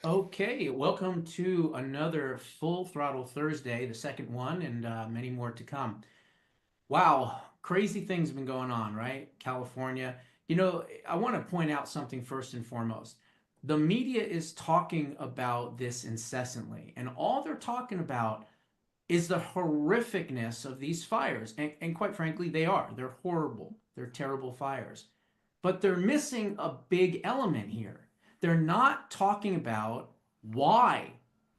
Okay, welcome to another Full Throttle Thursday, the second one, and many more to come. Wow, crazy things have been going on, right? California. I want to point out something first and foremost. The media is talking about this incessantly, and all they're talking about is the horrificness of these fires. And quite frankly, they are. They're horrible. They're terrible fires. But they're missing a big element here. They're not talking about why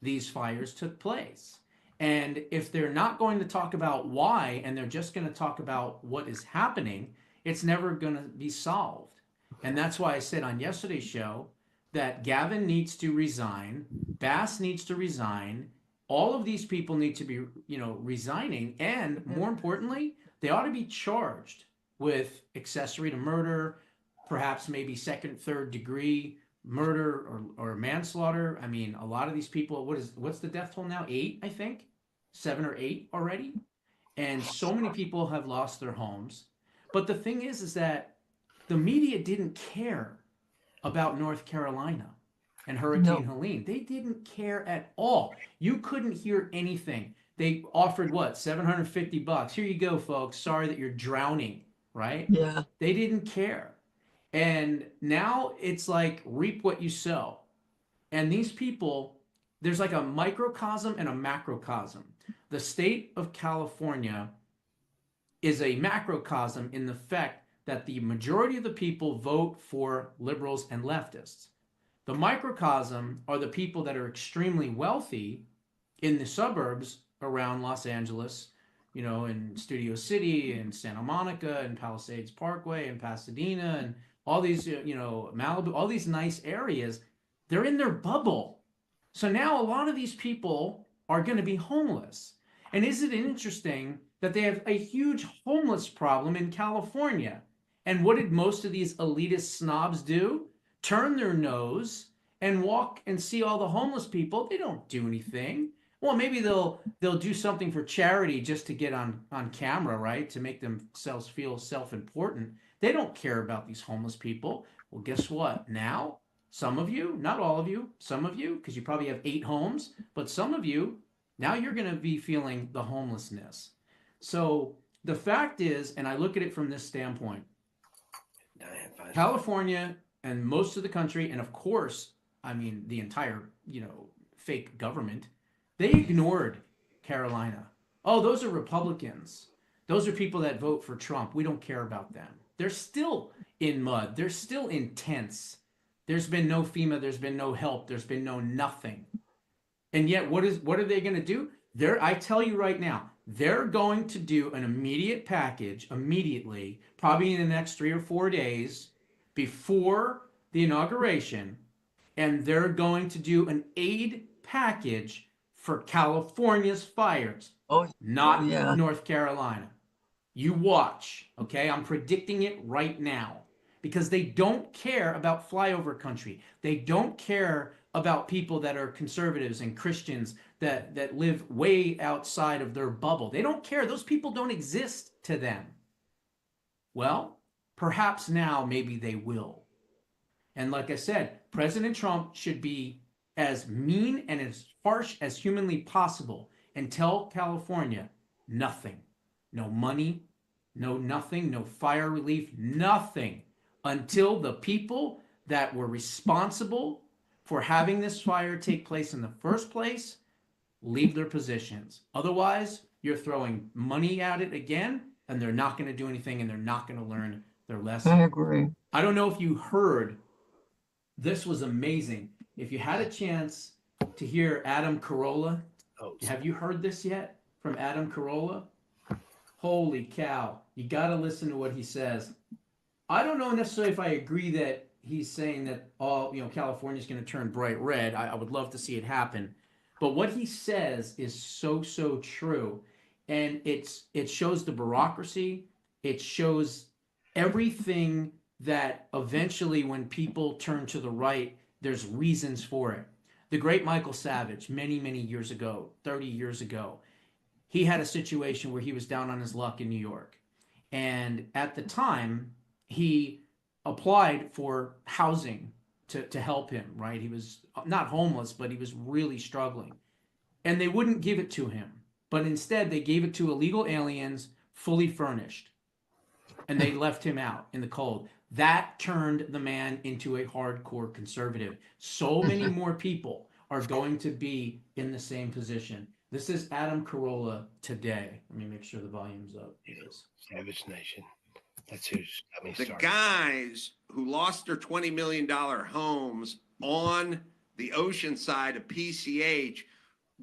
these fires took place. And if they're not going to talk about why and they're just going to talk about what is happening, it's never going to be solved. And that's why I said on yesterday's show that Gavin needs to resign, Bass needs to resign, all of these people need to be, resigning, and more importantly, they ought to be charged with accessory to murder, perhaps maybe second, third degree murder or manslaughter. I mean, a lot of these people, what's the death toll now? Eight, I think, seven or eight already, and so many people have lost their homes. But the thing is that the media didn't care about North Carolina and Hurricane No. Helene. They didn't care at all. You couldn't hear anything. They offered what, 750 bucks. Here you go, folks. Sorry that you're drowning, right? Yeah. They didn't care. And now it's like reap what you sow. And these people, there's like a microcosm and a macrocosm. The state of California is a macrocosm in the fact that the majority of the people vote for liberals and leftists. The microcosm are the people that are extremely wealthy in the suburbs around Los Angeles, in Studio City and Santa Monica and Palisades Parkway and Pasadena and all these, Malibu, all these nice areas. They're in their bubble. So now a lot of these people are going to be homeless. And isn't it interesting that they have a huge homeless problem in California? And what did most of these elitist snobs do? Turn their nose and walk and see all the homeless people. They don't do anything. Well, maybe they'll do something for charity just to get on camera, right? To make themselves feel self-important. They don't care about these homeless people. Well, guess what? Now, some of you, not all of you, some of you, because you probably have 8 homes, but some of you, now you're going to be feeling the homelessness. So the fact is, and I look at it from this standpoint, California and most of the country, and of course, I mean, the entire, fake government, they ignored Carolina. Oh, those are Republicans. Those are people that vote for Trump. We don't care about them. They're still in mud. They're still in tents. There's been no FEMA. There's been no help. There's been no nothing. And yet, what are they going to do? I tell you right now, they're going to do an immediate package immediately, probably in the next 3 or 4 days before the inauguration, and they're going to do an aid package for California's fires, Oh, oh not yeah. North Carolina. You watch, okay? I'm predicting it right now because they don't care about flyover country. They don't care about people that are conservatives and Christians that live way outside of their bubble. They don't care. Those people don't exist to them. Well, perhaps now maybe they will. And like I said, President Trump should be as mean and as harsh as humanly possible and tell California nothing. No money, no nothing, no fire relief, nothing until the people that were responsible for having this fire take place in the first place leave their positions. Otherwise, you're throwing money at it again, and they're not going to do anything and they're not going to learn their I lesson. agree. I don't know if you heard, this was amazing. If you had a chance to hear Adam Corolla, have you heard this yet from Adam Corolla? Holy cow. You got to listen to what he says. I don't know necessarily if I agree that he's saying that California's going to turn bright red. I would love to see it happen. But what he says is so, so true. And it shows the bureaucracy. It shows everything that eventually when people turn to the right, there's reasons for it. The great Michael Savage, many, many years ago, 30 years ago, he had a situation where he was down on his luck in New York. And at the time, he applied for housing to help him, right? He was not homeless, but he was really struggling. And they wouldn't give it to him. But instead, they gave it to illegal aliens, fully furnished. And they left him out in the cold. That turned the man into a hardcore conservative. So many more people are going to be in the same position. This is Adam Corolla today. Let me make sure the volume's up. It is. Savage Nation. That's who's got me The started. guys who lost their $20 million homes on the ocean side of PCH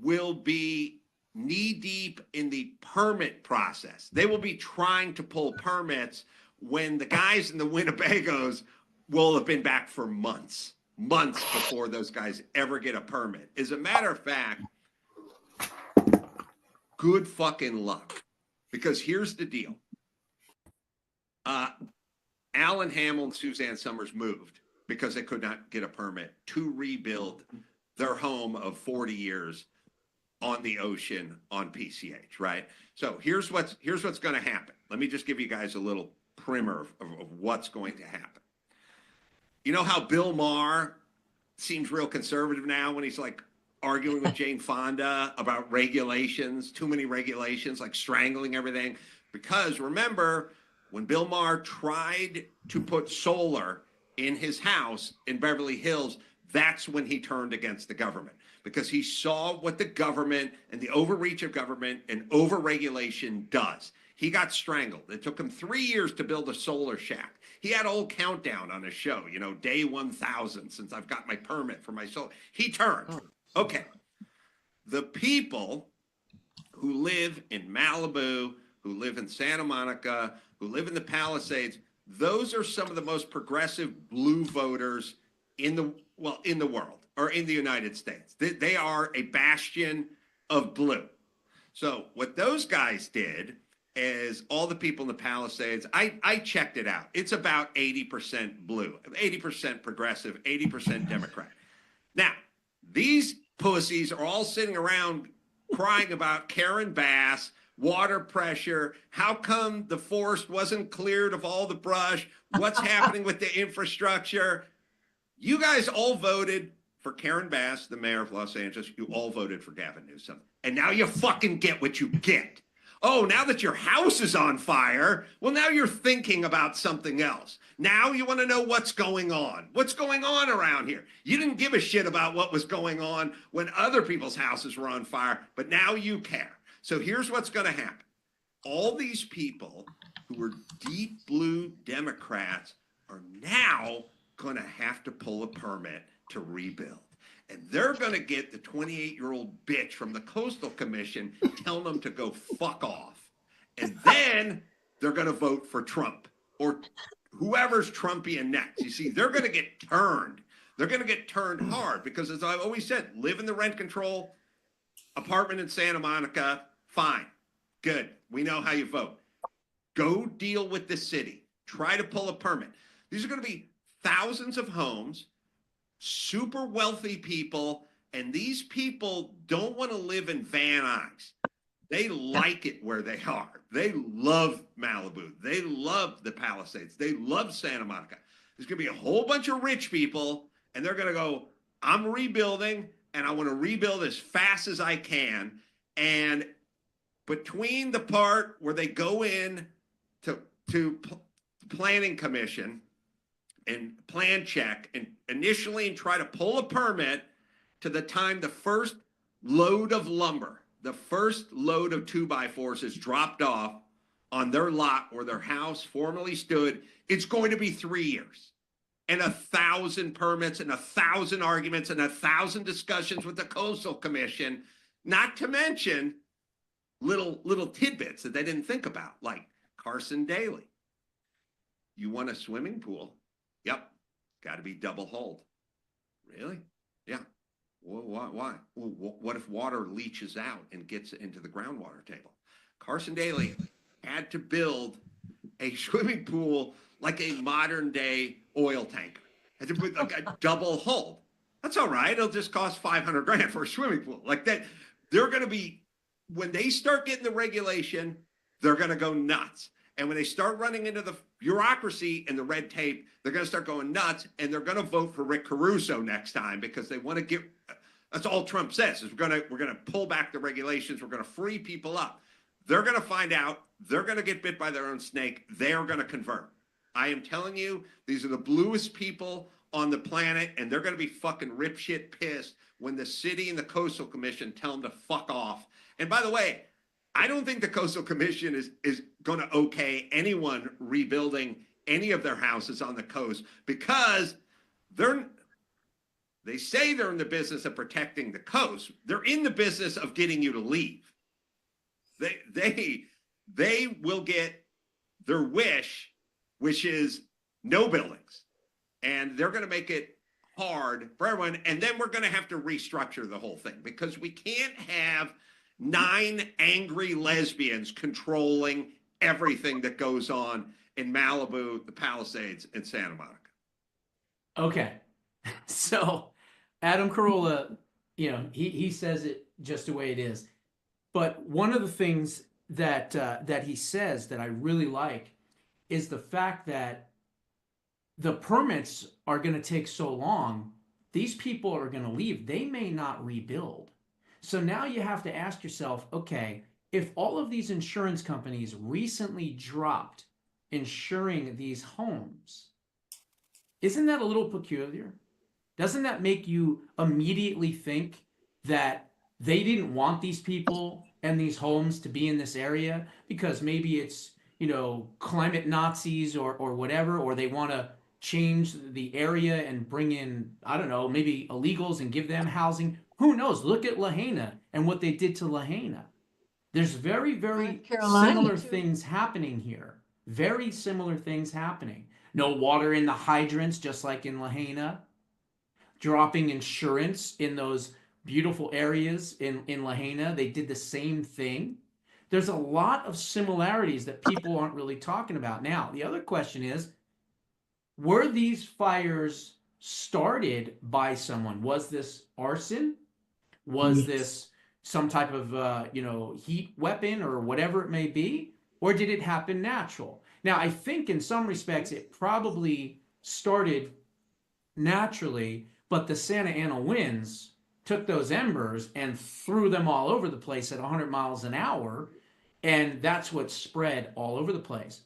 will be knee deep in the permit process. They will be trying to pull permits when the guys in the Winnebagos will have been back for months before those guys ever get a permit. As a matter of fact, good fucking luck. Because here's the deal. Alan Hamill and Suzanne Summers moved because they could not get a permit to rebuild their home of 40 years on the ocean on PCH, right? So here's what's going to happen. Let me just give you guys a little primer of what's going to happen. You know how Bill Maher seems real conservative now when he's like arguing with Jane Fonda about regulations, too many regulations, like strangling everything? Because remember, when Bill Maher tried to put solar in his house in Beverly Hills, that's when he turned against the government, because he saw what the government and the overreach of government and overregulation does. He got strangled. It took him 3 years to build a solar shack. He had a whole countdown on his show, you know, day 1,000 since I've got my permit for my solar. He turned. Okay. The people who live in Malibu, who live in Santa Monica, who live in the Palisades, those are some of the most progressive blue voters in the world, or in the United States. They are a bastion of blue. So what those guys did is, all the people in the Palisades, I checked it out. It's about 80% blue, 80% progressive, 80% Democrat. Now, these pussies are all sitting around crying about Karen Bass, water pressure, how come the forest wasn't cleared of all the brush, what's happening with the infrastructure. You guys all voted for Karen Bass, the mayor of Los Angeles. You all voted for Gavin Newsom. And now you fucking get what you get. Oh, now that your house is on fire, well, now you're thinking about something else. Now you want to know what's going on. What's going on around here? You didn't give a shit about what was going on when other people's houses were on fire, but now you care. So here's what's going to happen. All these people who were deep blue Democrats are now going to have to pull a permit to rebuild. And they're going to get the 28-year-old bitch from the Coastal Commission telling them to go fuck off. And then they're going to vote for Trump or whoever's Trumpian next. You see, they're going to get turned. They're going to get turned hard because, as I've always said, live in the rent control apartment in Santa Monica, fine, good. We know how you vote. Go deal with the city. Try to pull a permit. These are going to be thousands of homes, super wealthy people, and these people don't want to live in Van Nuys. They like it where they are. They love Malibu. They love the Palisades. They love Santa Monica. There's going to be a whole bunch of rich people, and they're going to go, I'm rebuilding, and I want to rebuild as fast as I can. And between the part where they go in to planning commission and plan check and initially and try to pull a permit to the time the first load of lumber, the first load of 2x4s is dropped off on their lot where their house formerly stood, it's going to be 3 years. And 1,000 permits and 1,000 arguments and 1,000 discussions with the Coastal Commission, not to mention little tidbits that they didn't think about, like Carson Daly. You want a swimming pool? Yep. Got to be double hulled. Really? Yeah. Well, why? Well, what if water leaches out and gets into the groundwater table? Carson Daly had to build a swimming pool like a modern day oil tanker. Had to put like a double hulled. That's all right. It'll just cost $500,000 for a swimming pool. Like that. They're going to be, when they start getting the regulation, they're going to go nuts. And when they start running into the bureaucracy and the red tape, they're going to start going nuts, and they're going to vote for Rick Caruso next time because they want to get. That's all Trump says is we're going to pull back the regulations. We're going to free people up. They're going to find out. They're going to get bit by their own snake. They are going to convert. I am telling you, these are the bluest people on the planet, and they're going to be fucking ripshit pissed when the city and the Coastal Commission tell them to fuck off. And by the way, I don't think the Coastal Commission is going to okay anyone rebuilding any of their houses on the coast because they say they're in the business of protecting the coast. They're in the business of getting you to leave. They will get their wish, which is no buildings. And they're going to make it hard for everyone. And then we're going to have to restructure the whole thing because we can't have 9 angry lesbians controlling everything that goes on in Malibu, the Palisades, and Santa Monica. Okay. So Adam Corolla, he says it just the way it is. But one of the things that he says that I really like is the fact that the permits are going to take so long. These people are going to leave. They may not rebuild. So now you have to ask yourself, okay, if all of these insurance companies recently dropped insuring these homes, isn't that a little peculiar? Doesn't that make you immediately think that they didn't want these people and these homes to be in this area because maybe it's, climate Nazis or whatever, or they want to change the area and bring in, I don't know, maybe illegals and give them housing? Who knows? Look at Lahaina and what they did to Lahaina. There's very, very similar things happening here. Very similar things happening. No water in the hydrants, just like in Lahaina. Dropping insurance in those beautiful areas in Lahaina. They did the same thing. There's a lot of similarities that people aren't really talking about. Now, the other question is, were these fires started by someone? Was this arson? Was this some type of, heat weapon or whatever it may be? Or did it happen natural? Now, I think in some respects it probably started naturally, but the Santa Ana winds took those embers and threw them all over the place at 100 miles an hour, and that's what spread all over the place.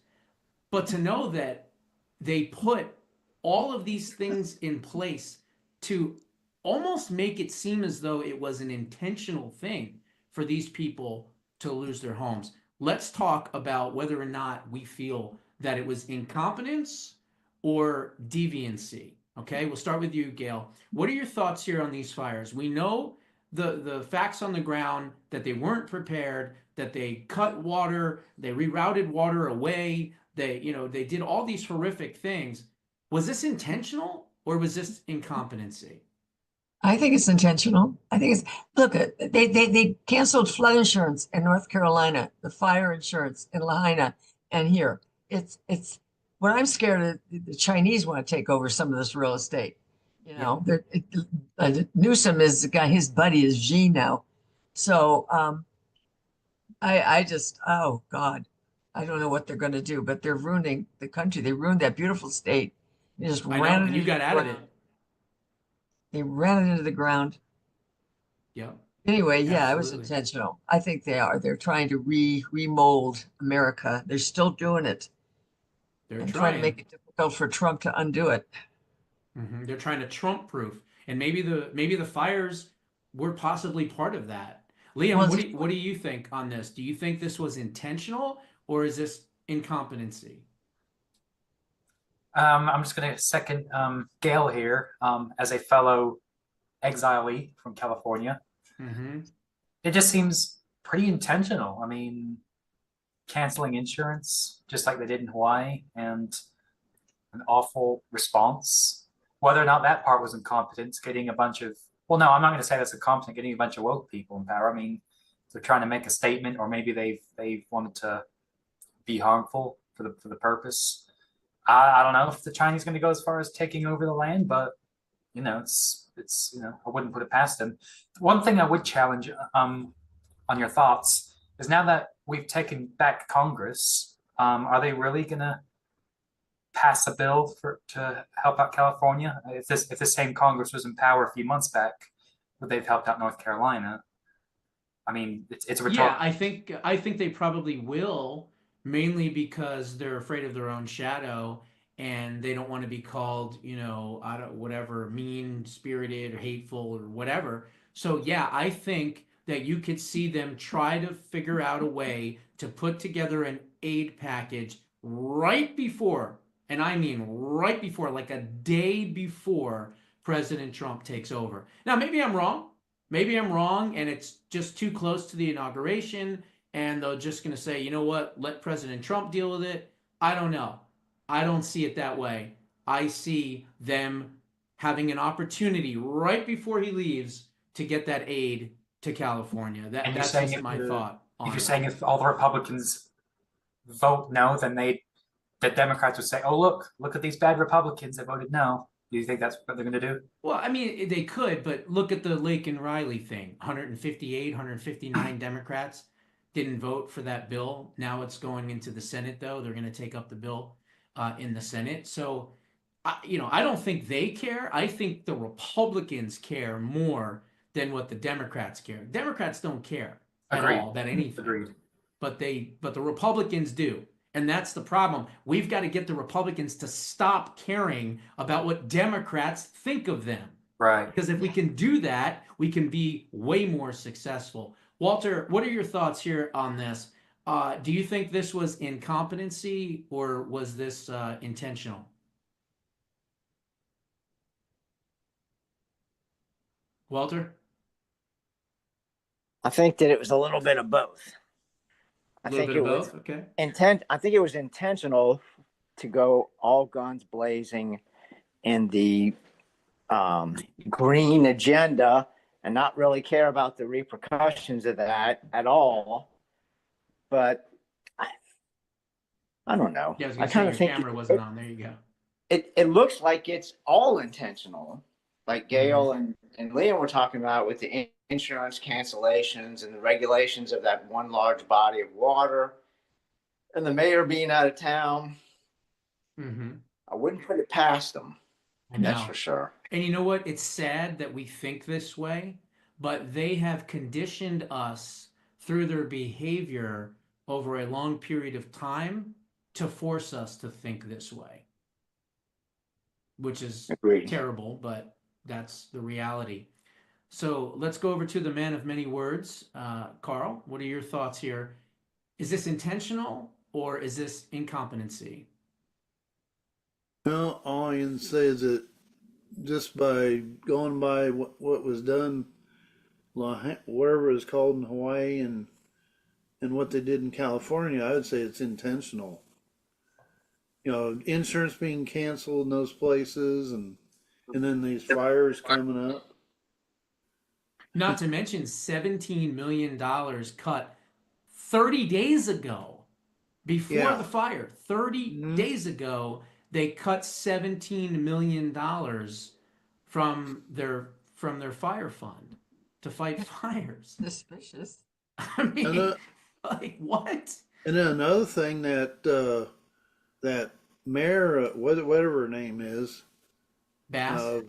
But to know that they put all of these things in place to almost make it seem as though it was an intentional thing for these people to lose their homes. Let's talk about whether or not we feel that it was incompetence or deviancy. Okay, we'll start with you, Gail. What are your thoughts here on these fires? We know the facts on the ground, that they weren't prepared, that they cut water, they rerouted water away, they did all these horrific things. Was this intentional or was this incompetency? I think it's intentional. I think it's, look, they canceled flood insurance in North Carolina, the fire insurance in Lahaina, and here. It's what I'm scared of, the Chinese want to take over some of this real estate. Newsom is the guy, his buddy is Xi now. So I just, oh God, I don't know what they're going to do, but they're ruining the country. They ruined that beautiful state. They just ran it. And you got out of it. They ran it into the ground. Yeah. Anyway, yeah, Absolutely. it was intentional. I think they are. They're trying to remold America. They're still doing it. They're and trying to make it difficult for Trump to undo it. They're trying to Trump proof, and maybe the fires were possibly part of that. Liam, Well, what do you think on this? Do you think this was intentional or is this incompetency? I'm just going to second Gail here as a fellow exilee from California. It just seems pretty intentional. I mean, canceling insurance just like they did in Hawaii, and an awful response. Whether or not that part was incompetence, getting a bunch of, well, no, I'm not going to say that's incompetent, getting a bunch of woke people in power. I mean, they're trying to make a statement, or maybe they've wanted to be harmful for the purpose. I don't know if the Chinese going to go as far as taking over the land, but it's I wouldn't put it past them. One thing I would challenge on your thoughts is, now that we've taken back Congress, are they really going to pass a bill to help out California? If the same Congress was in power a few months back, would they've helped out North Carolina? I mean, it's a Yeah, rhetorical. I think they probably will, mainly because they're afraid of their own shadow and they don't want to be called, you know, I don't whatever, mean spirited or hateful or whatever. So yeah, I think that you could see them try to figure out a way to put together an aid package right before, and I mean right before, like a day before President Trump takes over. Now, maybe I'm wrong. Maybe I'm wrong and it's just too close to the inauguration and they're just going to say, you know what, let President Trump deal with it. I don't know. I don't see it that way. I see them having an opportunity right before he leaves to get that aid to California. And you're That's saying just my thought if on you're it. saying if all the Republicans vote no, then the Democrats would say, "Oh, look at these bad Republicans that voted no." Do you think that's what they're going to do? Well, I mean, they could, but look at the Lake and Riley thing. 158, 159 Democrats didn't vote for that bill. Now it's going into the Senate, though. They're going to take up the bill in the Senate. So, you know, I don't think they care. I think the Republicans care more than what the Democrats care. Democrats don't care at Agreed. all about anything. Agreed. But the Republicans do. And that's the problem. We've got to get the Republicans to stop caring about what Democrats think of them. Right. Because if we can do that, we can be way more successful. Walter, what are your thoughts here on this? Do you think this was incompetency or was this intentional? Walter? I think that it was a little bit of both. A I little think bit it of was both? Okay. I think it was intentional to go all guns blazing in the green agenda and not really care about the repercussions of that at all. But I don't know. Yeah, I was I going to say kind your of think camera wasn't on. There you go. it looks like it's all intentional, like Gail and Liam were talking about with the insurance cancellations and the regulations of that one large body of water and the mayor being out of town. Mm-hmm. I wouldn't put it past them. I know. That's for sure. And you know what? It's sad that we think this way, but they have conditioned us through their behavior over a long period of time to force us to think this way, which is Agreed. terrible, but that's the reality. So let's go over to the man of many words. Carl, what are your thoughts here? Is this intentional or is this incompetency? Well, all I can say is that just by going by what was done, wherever it's called in Hawaii and what they did in California, I would say it's intentional. You know, insurance being canceled in those places, and then these fires coming up. Not to mention $17 million cut 30 days ago before Yeah. the fire. 30 days ago, they cut $17 million from their fire fund to fight fires. Suspicious. I mean, like what? And then another thing that that mayor, whatever her name is, Bass?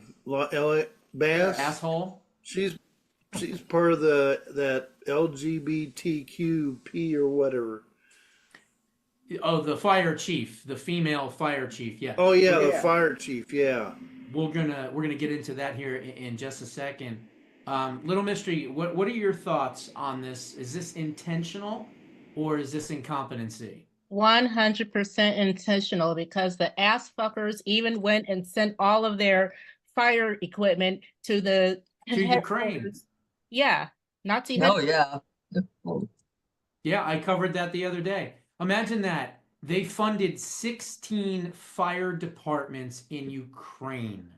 Bass, Asshole? she's part of that LGBTQP or whatever. Oh, the fire chief, the female fire chief. Yeah. Oh yeah, the fire chief. Yeah. We're gonna get into that here in just a second. Little Mystery, what are your thoughts on this? Is this intentional or is this incompetency? 100% intentional, because the ass fuckers even went and sent all of their fire equipment to the Ukraine. headquarters. Yeah, Nazi Oh, headquarters. yeah. Yeah, I covered that the other day. Imagine that. They funded 16 fire departments in Ukraine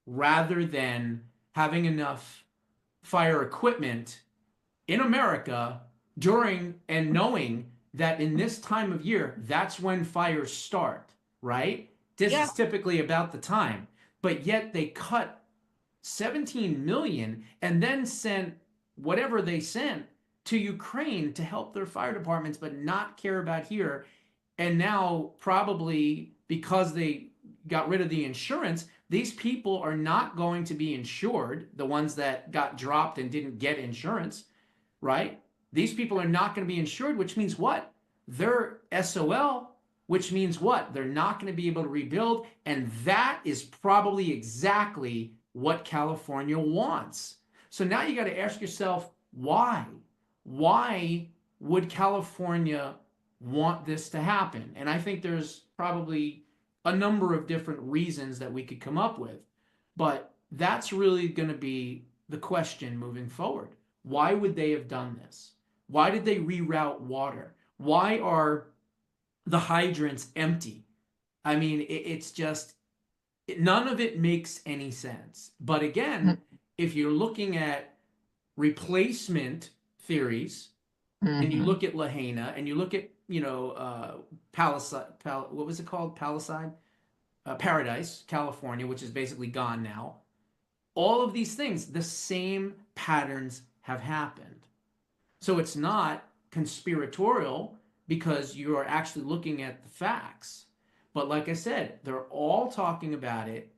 rather than having enough fire equipment in America during and knowing that in this time of year, that's when fires start, right? This is typically about the time. But yet they cut 17 million and then sent whatever they sent to Ukraine to help their fire departments, but not care about here. And now probably because they got rid of the insurance, these people are not going to be insured, the ones that got dropped and didn't get insurance, right? These people are not going to be insured, which means what? They're SOL, which means what? They're not going to be able to rebuild. And that is probably exactly what California wants. So now you got to ask yourself, why? Why would California want this to happen? And I think there's probably a number of different reasons that we could come up with. But that's really going to be the question moving forward. Why would they have done this? Why did they reroute water? Why are the hydrants empty? I mean, it's just, none of it makes any sense. But again, if you're looking at replacement theories, and you look at Lahaina, and you look at, Palisade, what was it called? Palisade? Paradise, California, which is basically gone now. All of these things, the same patterns have happened. So it's not conspiratorial because you are actually looking at the facts. But like I said, they're all talking about it,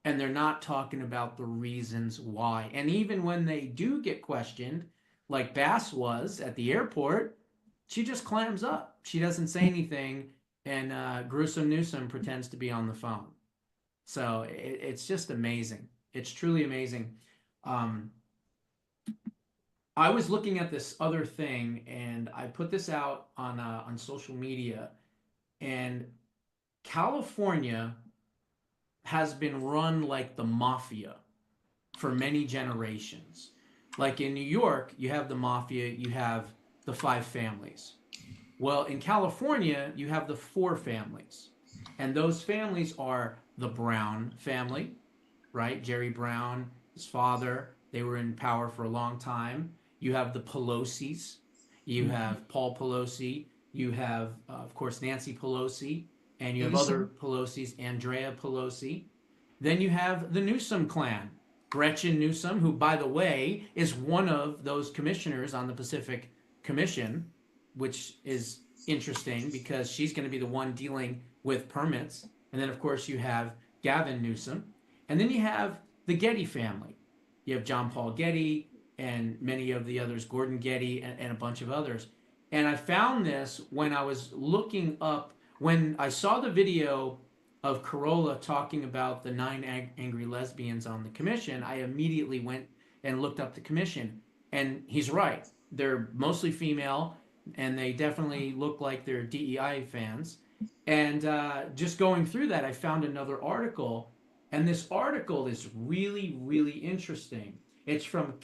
and they're not talking about the reasons why. And even when they do get questioned, like Bass was at the airport, she just clams up. She doesn't say anything, and Gruesome Newsome pretends to be on the phone. So it's just amazing. It's truly amazing. I was looking at this other thing, and I put this out on social media, and California has been run like the mafia for many generations. Like in New York, you have the mafia, you have the 5 families. Well, in California, you have the 4 families. And those families are the Brown family, right? Jerry Brown, his father, they were in power for a long time. You have the Pelosi's. You have Paul Pelosi. You have, of course, Nancy Pelosi. And you have other Pelosi's, Andrea Pelosi. Then you have the Newsom clan. Gretchen Newsom, who, by the way, is one of those commissioners on the Pacific Commission, which is interesting because she's going to be the one dealing with permits. And then, of course, you have Gavin Newsom. And then you have the Getty family. You have John Paul Getty and many of the others, Gordon Getty and a bunch of others. And I found this when I was looking up, when I saw the video of Corolla talking about the 9 angry lesbians on the commission, I immediately went and looked up the commission. And he's right. They're mostly female, and they definitely look like they're DEI fans. And just going through that, I found another article. And this article is really, really interesting. It's from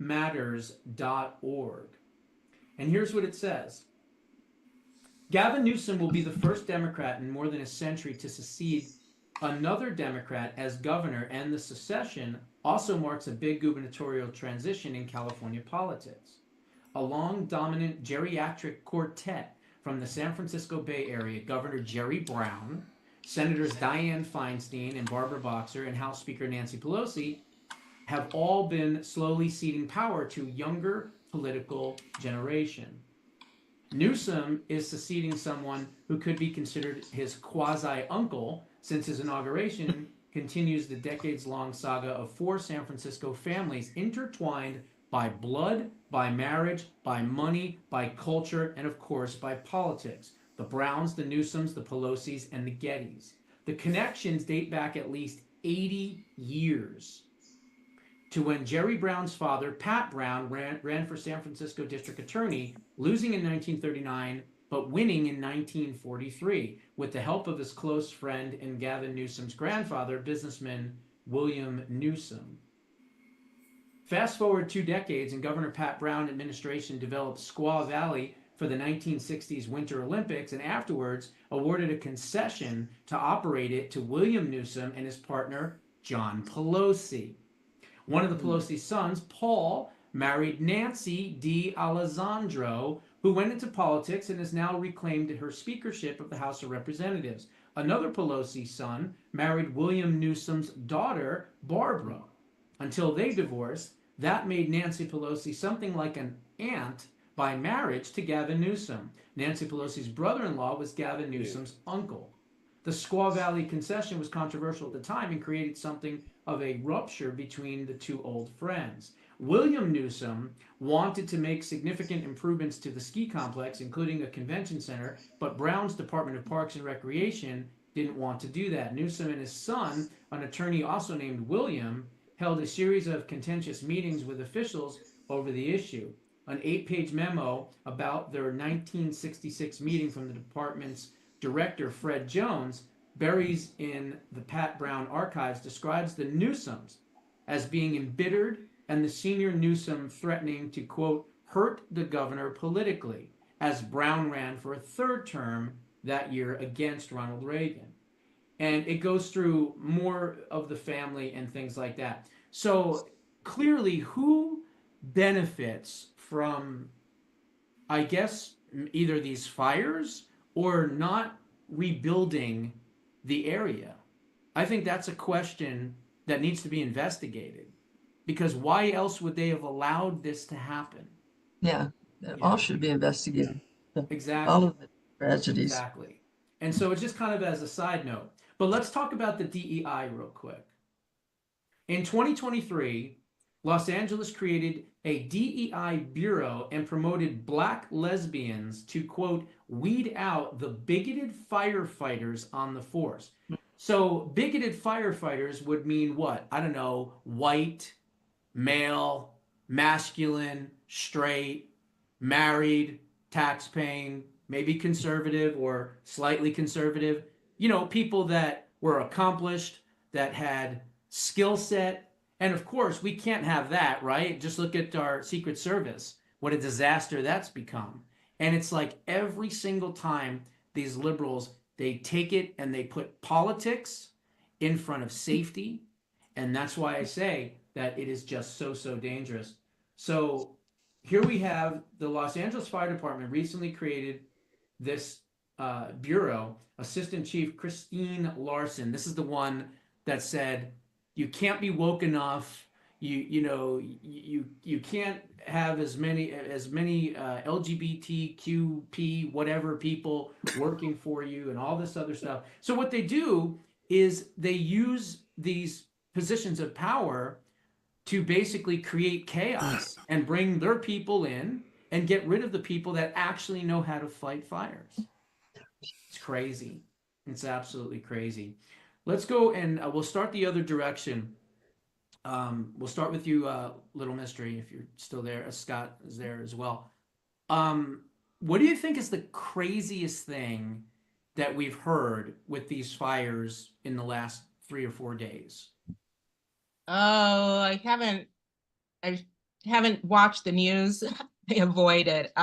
calmatters.org. And here's what it says. Gavin Newsom will be the first Democrat in more than a century to succeed another Democrat as governor, and the secession also marks a big gubernatorial transition in California politics. A long, dominant geriatric quartet from the San Francisco Bay Area, Governor Jerry Brown, Senators Dianne Feinstein and Barbara Boxer, and House Speaker Nancy Pelosi have all been slowly ceding power to younger political generation. Newsom is succeeding someone who could be considered his quasi-uncle, since his inauguration continues the decades-long saga of 4 San Francisco families intertwined by blood, by marriage, by money, by culture, and of course by politics. The Browns, the Newsoms, the Pelosi's, and the Gettys. The connections date back at least 80 years to when Jerry Brown's father, Pat Brown, ran for San Francisco District Attorney, losing in 1939, but winning in 1943, with the help of his close friend and Gavin Newsom's grandfather, businessman William Newsom. Fast forward 2 decades, and Governor Pat Brown administration developed Squaw Valley for the 1960s Winter Olympics, and afterwards awarded a concession to operate it to William Newsom and his partner, John Pelosi. One of the Pelosi's sons, Paul, married Nancy D'Alessandro, who went into politics and has now reclaimed her speakership of the House of Representatives. Another Pelosi son married William Newsom's daughter, Barbara. Until they divorced, that made Nancy Pelosi something like an aunt by marriage to Gavin Newsom. Nancy Pelosi's brother-in-law was Gavin Newsom's uncle. The Squaw Valley concession was controversial at the time and created something of a rupture between the two old friends. William Newsom wanted to make significant improvements to the ski complex, including a convention center, but Brown's Department of Parks and Recreation didn't want to do that. Newsom and his son, an attorney also named William, held a series of contentious meetings with officials over the issue. An 8-page memo about their 1966 meeting from the department's director, Fred Jones, buried in the Pat Brown archives, describes the Newsoms as being embittered and the senior Newsom threatening to, quote, hurt the governor politically, as Brown ran for a third term that year against Ronald Reagan. And it goes through more of the family and things like that. So clearly, who benefits from, I guess, either these fires or not rebuilding the area? I think that's a question that needs to be investigated, because why else would they have allowed this to happen? Yeah, all should be investigated. Exactly. All of the tragedies. Exactly. And so it's just kind of as a side note. But let's talk about the DEI real quick. In 2023, Los Angeles created a DEI bureau and promoted Black lesbians to, quote, weed out the bigoted firefighters on the force. So bigoted firefighters would mean what? I don't know, white, male, masculine, straight, married, tax-paying, maybe conservative or slightly conservative. You know, people that were accomplished, that had skill set. And of course, we can't have that, right? Just look at our Secret Service, what a disaster that's become. And it's like every single time these liberals, they take it and they put politics in front of safety. And that's why I say that it is just so, so dangerous. So here we have the Los Angeles Fire Department recently created this bureau. Assistant Chief Christine Larson, this is the one that said, you can't be woke enough. You can't have as many LGBTQP whatever people working for you and all this other stuff. So what they do is they use these positions of power to basically create chaos and bring their people in and get rid of the people that actually know how to fight fires. It's crazy. It's absolutely crazy. Let's go and we'll start the other direction. We'll start with you, Little Mystery, if you're still there. Scott is there as well. What do you think is the craziest thing that we've heard with these fires in the last 3 or 4 days? Oh, I haven't watched the news. I avoid it.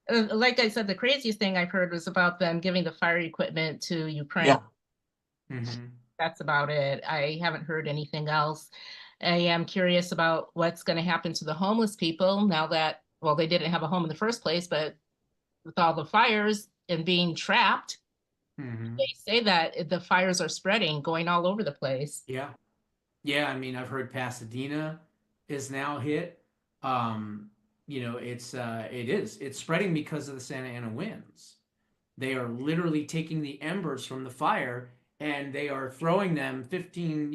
Like I said, the craziest thing I've heard was about them giving the fire equipment to Ukraine. Yeah. Mm-hmm. That's about it. I haven't heard anything else. I am curious about what's going to happen to the homeless people now that, well, they didn't have a home in the first place, but with all the fires and being trapped, they say that the fires are spreading, going all over the place. Yeah. Yeah, I mean, I've heard Pasadena is now hit. It's spreading because of the Santa Ana winds. They are literally taking the embers from the fire and they are throwing them 15,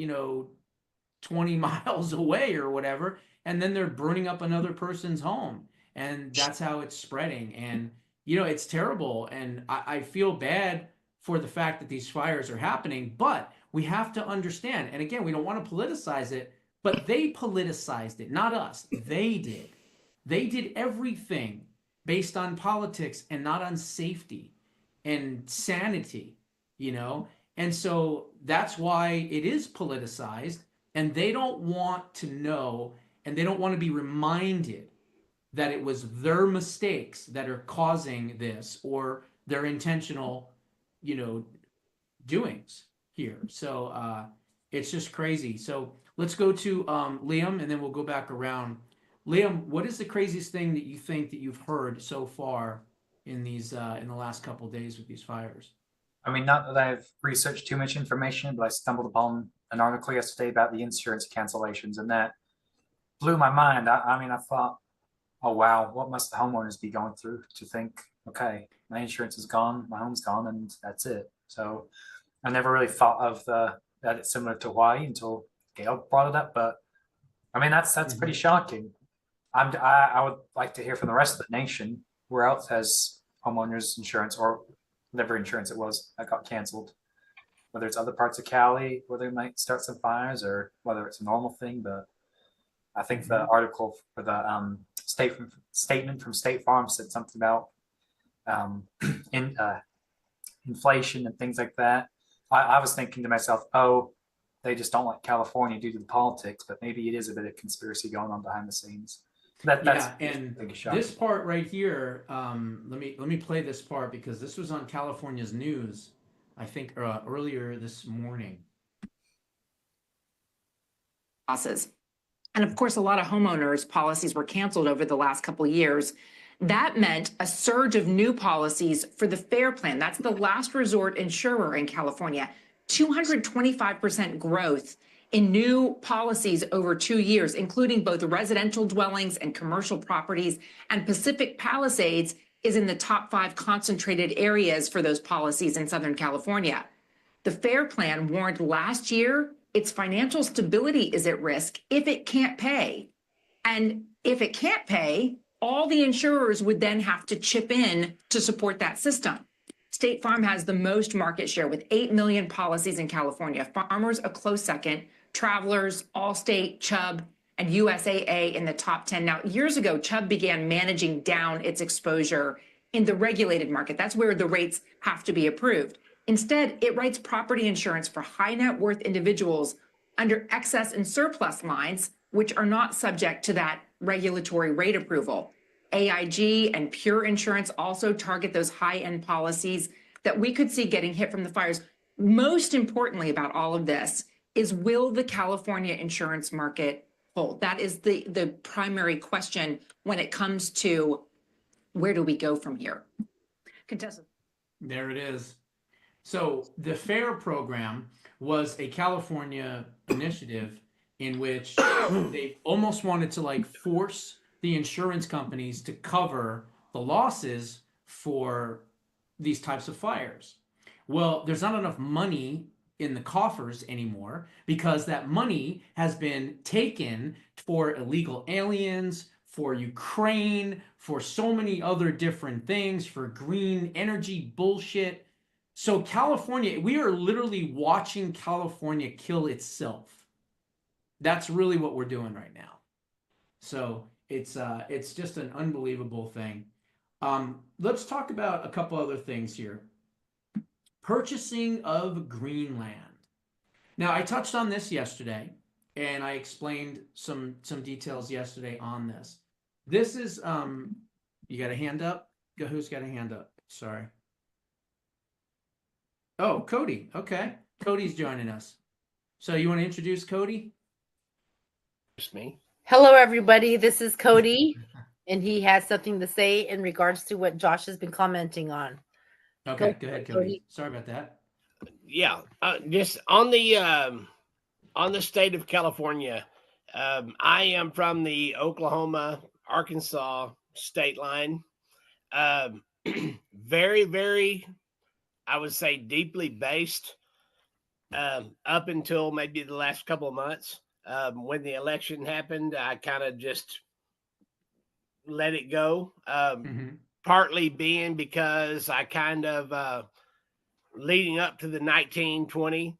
20 miles away or whatever, and then they're burning up another person's home. And that's how it's spreading. And, it's terrible. And I feel bad for the fact that these fires are happening, but we have to understand, and again, we don't want to politicize it, but they politicized it, not us. They did. They did everything based on politics and not on safety and sanity, And so that's why it is politicized, and they don't want to know, and they don't want to be reminded that it was their mistakes that are causing this or their intentional, doings here. So it's just crazy. So let's go to Liam, and then we'll go back around. Liam, what is the craziest thing that you think that you've heard so far in these in the last couple of days with these fires? I mean, not that I've researched too much information, but I stumbled upon an article yesterday about the insurance cancellations, and that blew my mind. I thought, oh wow, what must the homeowners be going through to think, okay, my insurance is gone, my home's gone, and that's it. So I never really thought of that it's similar to Hawaii until Gail brought it up. But I mean, that's pretty shocking. I would like to hear from the rest of the nation where else has homeowners insurance or whatever insurance it was that got canceled. Whether it's other parts of Cali where they might start some fires, or whether it's a normal thing. But I think the article for the statement from State Farm said something about inflation and things like that. I was thinking to myself, oh, they just don't like California due to the politics, but maybe it is a bit of conspiracy going on behind the scenes. That's and a shock. this part right here, let me play this part because this was on California's news, I think earlier this morning. Losses. And of course, a lot of homeowners policies were canceled over the last couple of years. That meant a surge of new policies for the FAIR plan. That's the last resort insurer in California. 225% growth in new policies over 2 years, including both residential dwellings and commercial properties. And Pacific Palisades is in the top 5 concentrated areas for those policies in Southern California. The FAIR plan warned last year its financial stability is at risk if it can't pay. And if it can't pay, all the insurers would then have to chip in to support that system. State Farm has the most market share with 8 million policies in California. Farmers a close second, Travelers, Allstate, Chubb, and USAA in the top 10. Now, years ago, Chubb began managing down its exposure in the regulated market. That's where the rates have to be approved. Instead, it writes property insurance for high net worth individuals under excess and surplus lines, which are not subject to that regulatory rate approval. AIG and Pure Insurance also target those high-end policies that we could see getting hit from the fires. Most importantly about all of this is, will the California insurance market hold? That is the primary question when it comes to where do we go from here? Contestant. There it is. So the FAIR program was a California initiative in which they almost wanted to like force the insurance companies to cover the losses for these types of fires. Well, there's not enough money in the coffers anymore because that money has been taken for illegal aliens, for Ukraine, for so many other different things, for green energy bullshit. So California, we are literally watching California kill itself. That's really what we're doing right now. So it's just an unbelievable thing. Let's talk about a couple other things here. Purchasing of Greenland. Now, I touched on this yesterday, and I explained some details yesterday on this. This is, you got a hand up? Who's got a hand up? Sorry. Oh, Cody. Okay. Cody's joining us. So you want to introduce Cody? It's me. Hello, everybody. This is Cody, and he has something to say in regards to what Josh has been commenting on. Okay, go ahead, Cody. Sorry about that. Yeah, just on the state of California. I am from the Oklahoma, Arkansas state line. Very, very, I would say, deeply based up until maybe the last couple of months. When the election happened, I kind of just let it go. Partly being because I kind of, leading up to the 1920,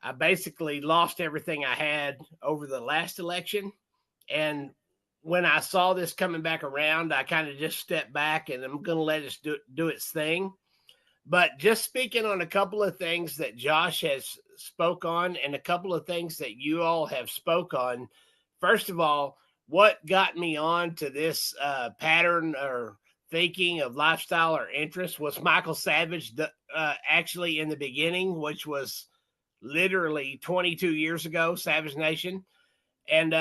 I basically lost everything I had over the last election. And when I saw this coming back around, I kind of just stepped back and I'm going to let it do its thing. But just speaking on a couple of things that Josh has spoke on and a couple of things that you all have spoke on. First of all, what got me on to this pattern or thinking of lifestyle or interest was Michael Savage, actually in the beginning, which was literally 22 years ago, Savage Nation. And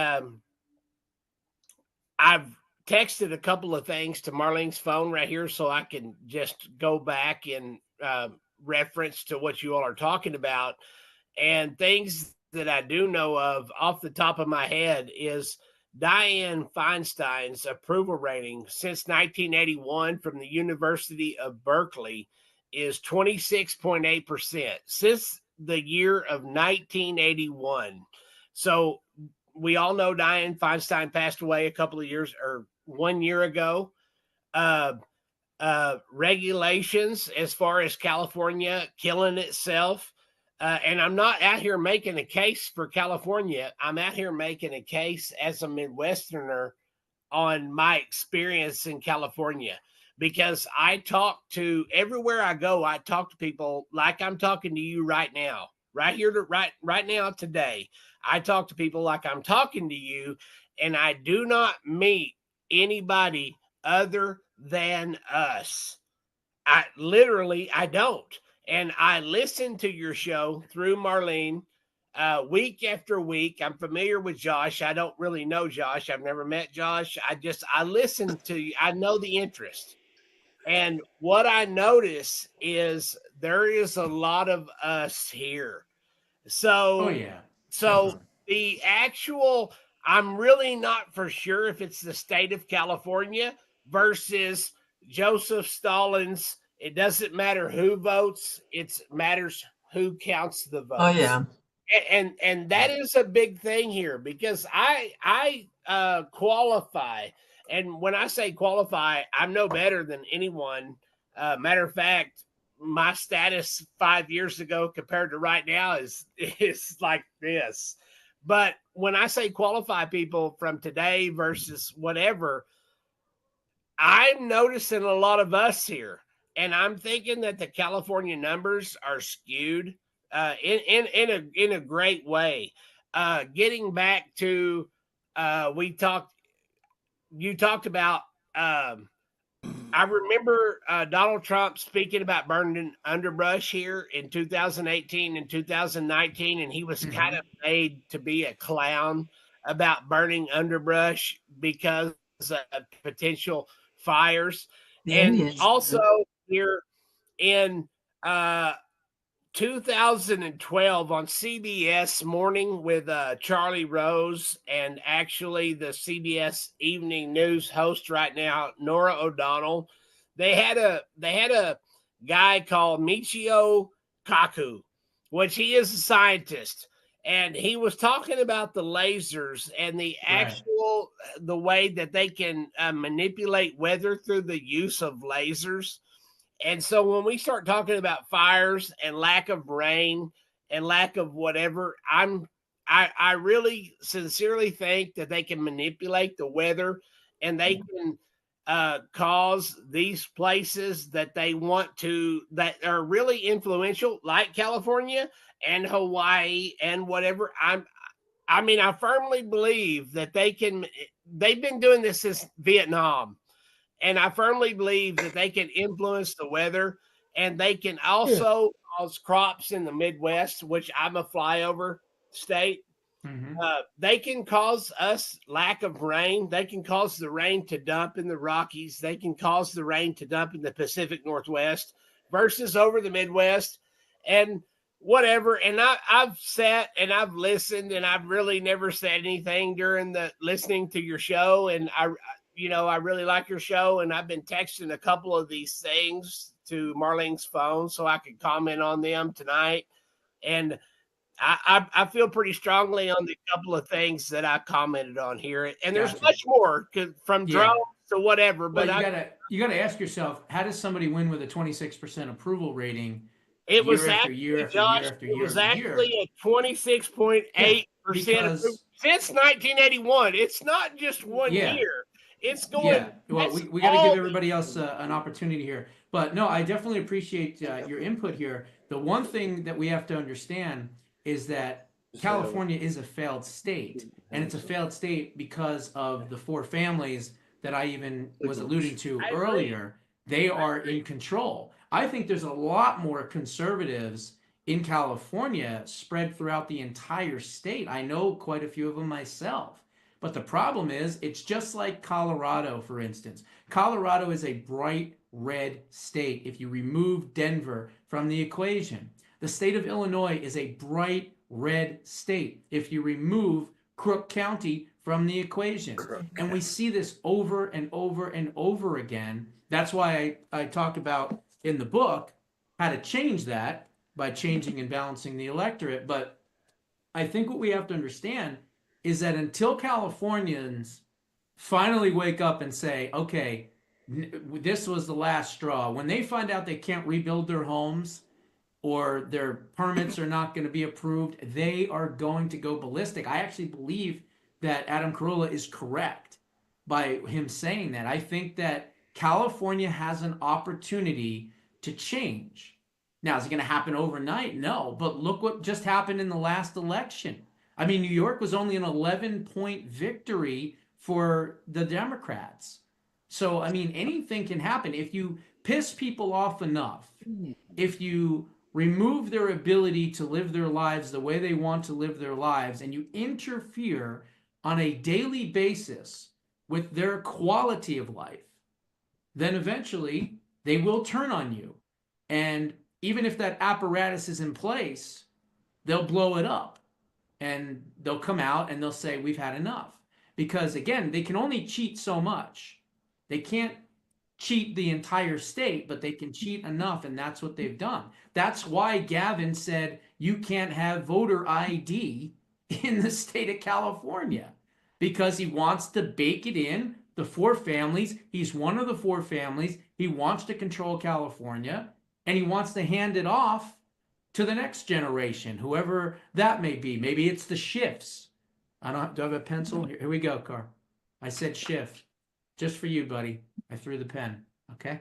I've texted a couple of things to Marlene's phone right here so I can just go back and reference to what you all are talking about. And things that I do know of off the top of my head is Dianne Feinstein's approval rating since 1981 from the University of Berkeley is 26.8% since the year of 1981. So we all know Dianne Feinstein passed away a couple of years or 1 year ago. Regulations as far as California killing itself. And I'm not out here making a case for California. I'm out here making a case as a Midwesterner on my experience in California, because I talk to everywhere I go. I talk to people like I'm talking to you right now, right here, right now, today. I talk to people like I'm talking to you, and I do not meet anybody other than us. I don't. And I listen to your show through Marlene week after week. I'm familiar with Josh. I don't really know Josh. I've never met Josh. I listen to you. I know the interest. And what I notice is there is a lot of us here. So, Oh yeah. so Definitely. the actual, I'm really not for sure if it's the state of California versus Joseph Stalin's. It doesn't matter who votes; it matters who counts the votes. Oh yeah. And that is a big thing here, because I qualify, and when I say qualify, I'm no better than anyone. Matter of fact, my status 5 years ago compared to right now is like this. But when I say qualify people from today versus whatever, I'm noticing a lot of us here, and I'm thinking that the California numbers are skewed in a great way. Getting back to you talked about. I remember Donald Trump speaking about burning underbrush here in 2018 and 2019, and he was kind of made to be a clown about burning underbrush because of potential fires. The And Indians. also here in 2012 on CBS Morning with Charlie Rose, and actually the CBS Evening News host right now, Nora O'Donnell. They had a guy called Michio Kaku, which he is a scientist, and he was talking about the lasers and the actual the way that they can manipulate weather through the use of lasers. And so when we start talking about fires and lack of rain and lack of whatever, I really sincerely think that they can manipulate the weather, and they can cause these places that they want to, that are really influential, like California and Hawaii and whatever. I firmly believe that they've been doing this since Vietnam. And I firmly believe that they can influence the weather, and they can also cause crops in the Midwest, which I'm a flyover state. They can cause us lack of rain. They can cause the rain to dump in the Rockies. They can cause the rain to dump in the Pacific Northwest versus over the Midwest and whatever. And I've sat and I've listened, and I've really never said anything during the listening to your show. And I really like your show, and I've been texting a couple of these things to Marlene's phone so I could comment on them tonight. And I feel pretty strongly on the couple of things that I commented on here. And there's much more, from drones to whatever. But you gotta ask yourself, how does somebody win with a 26% approval rating? It was year after actually, year after Josh, year after it year was after year? actually a 26.8% since 1981. It's not just 1 year. It's going. Yeah, well, we got to give everybody else an opportunity here. But no, I definitely appreciate your input here. The one thing that we have to understand is that California is a failed state, and it's a failed state because of the four families that I even was alluding to earlier. They are in control. I think there's a lot more conservatives in California spread throughout the entire state. I know quite a few of them myself. But the problem is, it's just like Colorado, for instance. Colorado is a bright red state if you remove Denver from the equation. The state of Illinois is a bright red state if you remove Crook County from the equation. And we see this over and over and over again. That's why I talk about in the book how to change that by changing and balancing the electorate. But I think what we have to understand is that until Californians finally wake up and say, okay, this was the last straw, when they find out they can't rebuild their homes or their permits are not going to be approved, they are going to go ballistic. I actually believe that Adam Corolla is correct by him saying that. I think that California has an opportunity to change. Now, is it going to happen overnight? No, but look what just happened in the last election. I mean, New York was only an 11-point victory for the Democrats. So, I mean, anything can happen. If you piss people off enough, if you remove their ability to live their lives the way they want to live their lives, and you interfere on a daily basis with their quality of life, then eventually they will turn on you. And even if that apparatus is in place, they'll blow it up and they'll come out and they'll say, we've had enough. Because again, they can only cheat so much. They can't cheat the entire state, but they can cheat enough, and that's what they've done. That's why Gavin said you can't have voter ID in the state of California, because he wants to bake it in the four families. He's one of the four families. He wants to control California, and he wants to hand it off to the next generation, whoever that may be. Maybe it's the shifts. Do I have a pencil? Here we go, Carr. I said shift. Just for you, buddy. I threw the pen. Okay.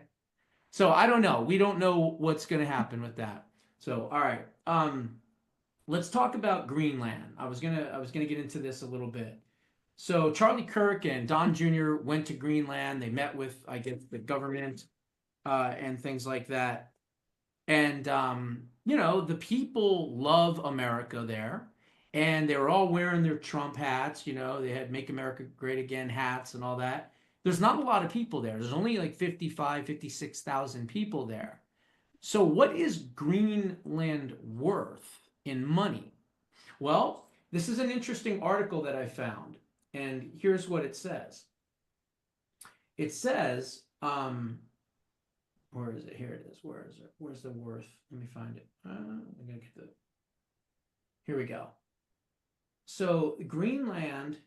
So I don't know. We don't know what's going to happen with that. So, all right. Let's talk about Greenland. I was gonna get into this a little bit. So Charlie Kirk and Don Jr. went to Greenland. They met with, I guess, the government and things like that. And you know, the people love America there. And they were all wearing their Trump hats. You know, they had Make America Great Again hats and all that. There's not a lot of people there. There's only like 56,000 people there. So what is Greenland worth in money? Well, this is an interesting article that I found. And here's what it says. It says, where is it? Here it is. Where is it? Where's the worth? Let me find it. I'm gonna get the. Here we go. So Greenland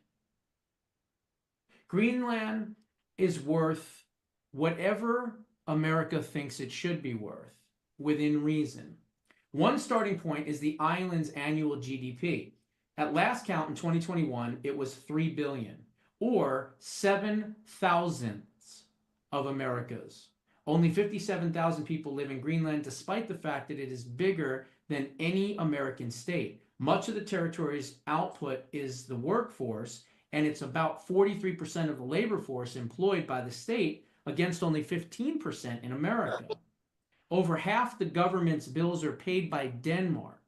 is worth whatever America thinks it should be worth within reason. One starting point is the island's annual GDP. At last count in 2021, it was $3 billion, or 7 thousandths of America's. Only 57,000 people live in Greenland, despite the fact that it is bigger than any American state. Much of the territory's output is the workforce, and it's about 43% of the labor force employed by the state against only 15% in America. Over half the government's bills are paid by Denmark,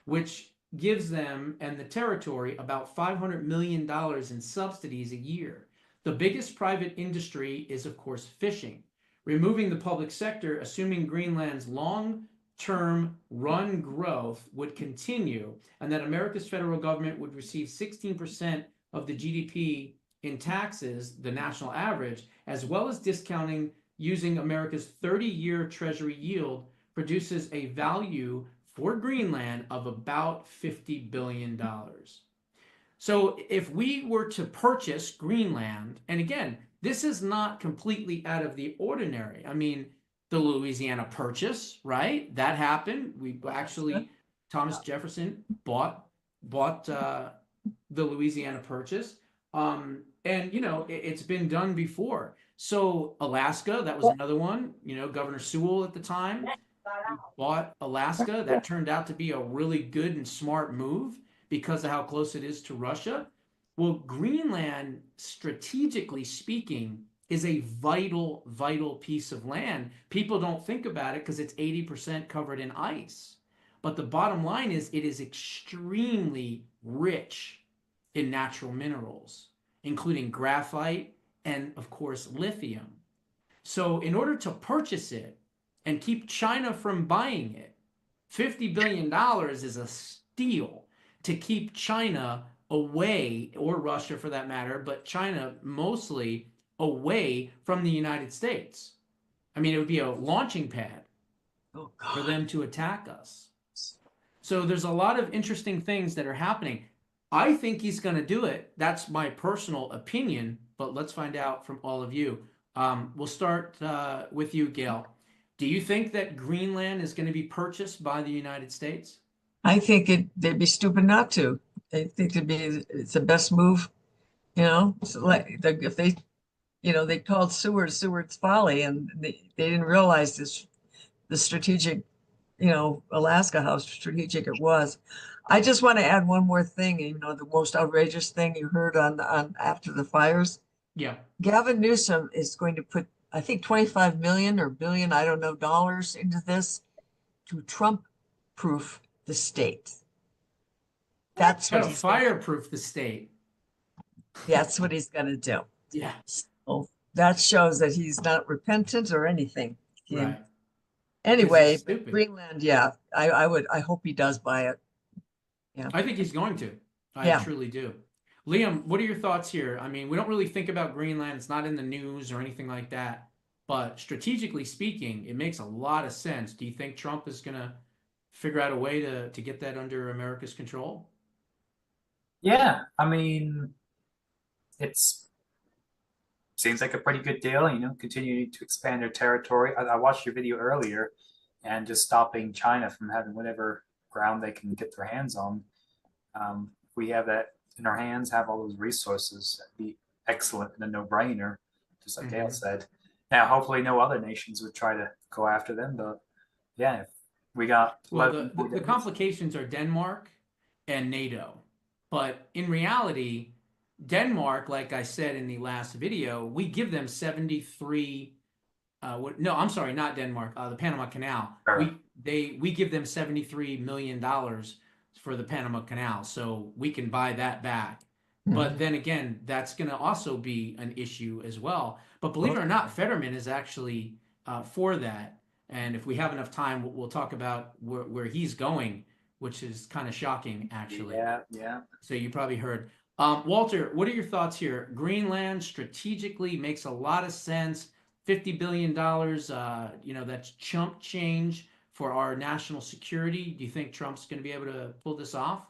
which gives them and the territory about $500 million in subsidies a year. The biggest private industry is, of course, fishing. Removing the public sector, assuming Greenland's long-term run growth would continue, and that America's federal government would receive 16% of the GDP in taxes, the national average, as well as discounting using America's 30-year Treasury yield, produces a value for Greenland of about $50 billion. So if we were to purchase Greenland, and again, this is not completely out of the ordinary. I mean, the Louisiana Purchase, right? That happened. We actually, Thomas Jefferson bought the Louisiana Purchase. And, you know, it's been done before. So Alaska, that was another one. You know, Governor Sewell at the time bought Alaska. That turned out to be a really good and smart move because of how close it is to Russia. Well, Greenland, strategically speaking, is a vital, vital piece of land. People don't think about it because it's 80% covered in ice. But the bottom line is it is extremely rich in natural minerals, including graphite and, of course, lithium. So in order to purchase it and keep China from buying it, $50 billion is a steal to keep China away, or Russia for that matter, but China mostly away from the United States. I mean, it would be a launching pad Oh for God. them to attack us. So there's a lot of interesting things that are happening. I think he's going to do it. That's my personal opinion, but let's find out from all of you. We'll start with you, Gail. Do you think that Greenland is going to be purchased by the United States? I think they'd be stupid not to. I think it's the best move, you know. So like if they, you know, they called Seward's Folly, and they didn't realize the strategic, you know, Alaska, how strategic it was. I just want to add one more thing. You know, the most outrageous thing you heard on after the fires. Yeah. Gavin Newsom is going to put, I think, 25 million or billion, I don't know, dollars into this to Trump-proof the state. That's Got what to he's gonna, fireproof the state. that's what he's gonna do. Yeah. So that shows that he's not repentant or anything. Right. 'Cause Anyway, he's stupid. Greenland, yeah, I hope he does buy it. Yeah. I think he's going to. I Yeah. truly do. Liam, what are your thoughts here? I mean, we don't really think about Greenland. It's not in the news or anything like that. But strategically speaking, it makes a lot of sense. Do you think Trump is going to figure out a way to get that under America's control? Yeah, I mean, it's seems like a pretty good deal, you know, continuing to expand their territory. I watched your video earlier, and just stopping China from having whatever ground they can get their hands on. If we have that in our hands, have all those resources, that'd be excellent and a no-brainer, just like Gail said. Now, hopefully no other nations would try to go after them, but yeah, if we got... Well, the complications are Denmark and NATO. But in reality, Denmark, like I said in the last video, we give them 73. No, I'm sorry, not Denmark. The Panama Canal. Sure. We give them $73 million for the Panama Canal, so we can buy that back. But then again, that's going to also be an issue as well. But believe it or not, Fetterman is actually for that. And if we have enough time, we'll talk about where he's going, which is kind of shocking, actually. Yeah. So you probably heard. Walter, what are your thoughts here? Greenland strategically makes a lot of sense. $50 billion, you know, that's chump change for our national security. Do you think Trump's going to be able to pull this off?